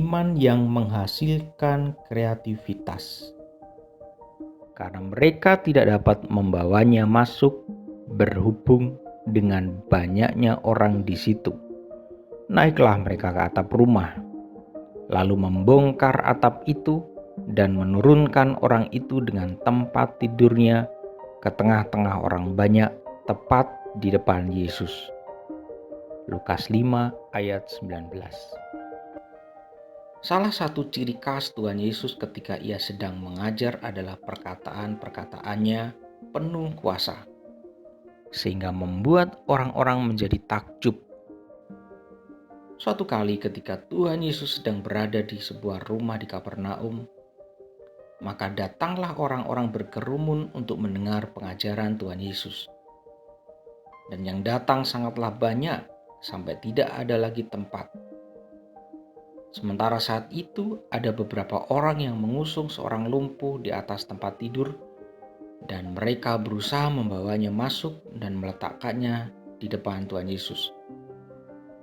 iman yang menghasilkan kreativitas. Karena mereka tidak dapat membawanya masuk berhubung dengan banyaknya orang di situ. Naiklah mereka ke atap rumah, lalu membongkar atap itu dan menurunkan orang itu dengan tempat tidurnya ke tengah-tengah orang banyak, tepat di depan Yesus. Lukas 5 ayat 19. Salah satu ciri khas Tuhan Yesus ketika ia sedang mengajar adalah perkataan-perkataannya penuh kuasa, sehingga membuat orang-orang menjadi takjub. Suatu kali ketika Tuhan Yesus sedang berada di sebuah rumah di Kapernaum, maka datanglah orang-orang berkerumun untuk mendengar pengajaran Tuhan Yesus. Dan yang datang sangatlah banyak sampai tidak ada lagi tempat. Sementara saat itu ada beberapa orang yang mengusung seorang lumpuh di atas tempat tidur dan mereka berusaha membawanya masuk dan meletakkannya di depan Tuhan Yesus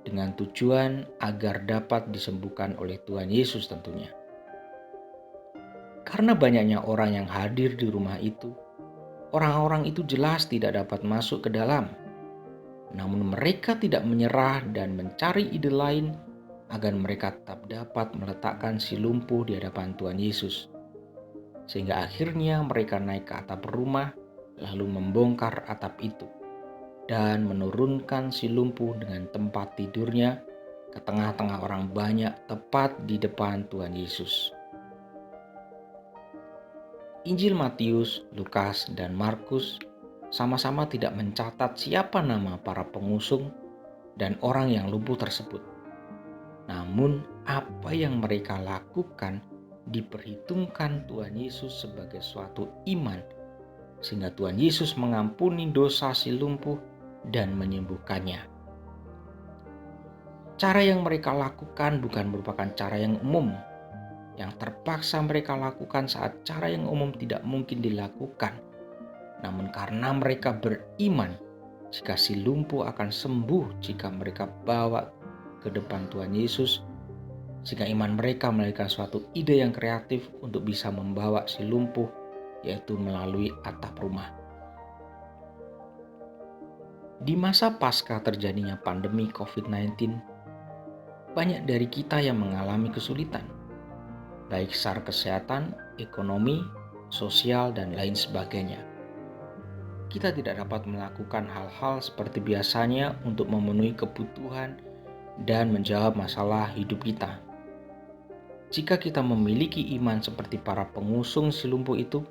dengan tujuan agar dapat disembuhkan oleh Tuhan Yesus tentunya. Karena banyaknya orang yang hadir di rumah itu, orang-orang itu jelas tidak dapat masuk ke dalam. Namun mereka tidak menyerah dan mencari ide lain agar mereka tetap dapat meletakkan si lumpuh di hadapan Tuhan Yesus. Sehingga akhirnya mereka naik ke atap rumah lalu membongkar atap itu dan menurunkan si lumpuh dengan tempat tidurnya ke tengah-tengah orang banyak tepat di depan Tuhan Yesus. Injil Matius, Lukas, dan Markus sama-sama tidak mencatat siapa nama para pengusung dan orang yang lumpuh tersebut. Namun apa yang mereka lakukan diperhitungkan Tuhan Yesus sebagai suatu iman, sehingga Tuhan Yesus mengampuni dosa si lumpuh dan menyembuhkannya. Cara yang mereka lakukan bukan merupakan cara yang umum, yang terpaksa mereka lakukan saat cara yang umum tidak mungkin dilakukan. Namun karena mereka beriman, jika si lumpuh akan sembuh jika mereka bawa ke depan Tuhan Yesus, sehingga iman mereka melahirkan suatu ide yang kreatif untuk bisa membawa si lumpuh, yaitu melalui atap rumah. Di masa pasca terjadinya pandemi COVID-19, banyak dari kita yang mengalami kesulitan, baik secara kesehatan, ekonomi, sosial, dan lain sebagainya. Kita tidak dapat melakukan hal-hal seperti biasanya untuk memenuhi kebutuhan dan menjawab masalah hidup kita. Jika kita memiliki iman seperti para pengusung si lumpuh itu,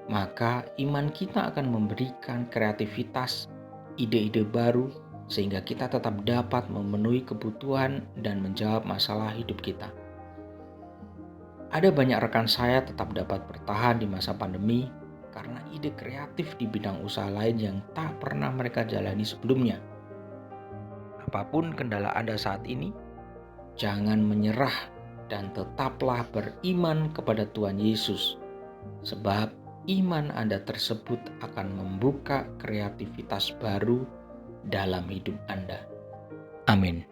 maka iman kita akan memberikan kreativitas, ide-ide baru, sehingga kita tetap dapat memenuhi kebutuhan dan menjawab masalah hidup kita. Ada banyak rekan saya tetap dapat bertahan di masa pandemi karena ide kreatif di bidang usaha lain yang tak pernah mereka jalani sebelumnya. Apapun kendala Anda saat ini, jangan menyerah dan tetaplah beriman kepada Tuhan Yesus, sebab iman Anda tersebut akan membuka kreativitas baru dalam hidup Anda. Amin.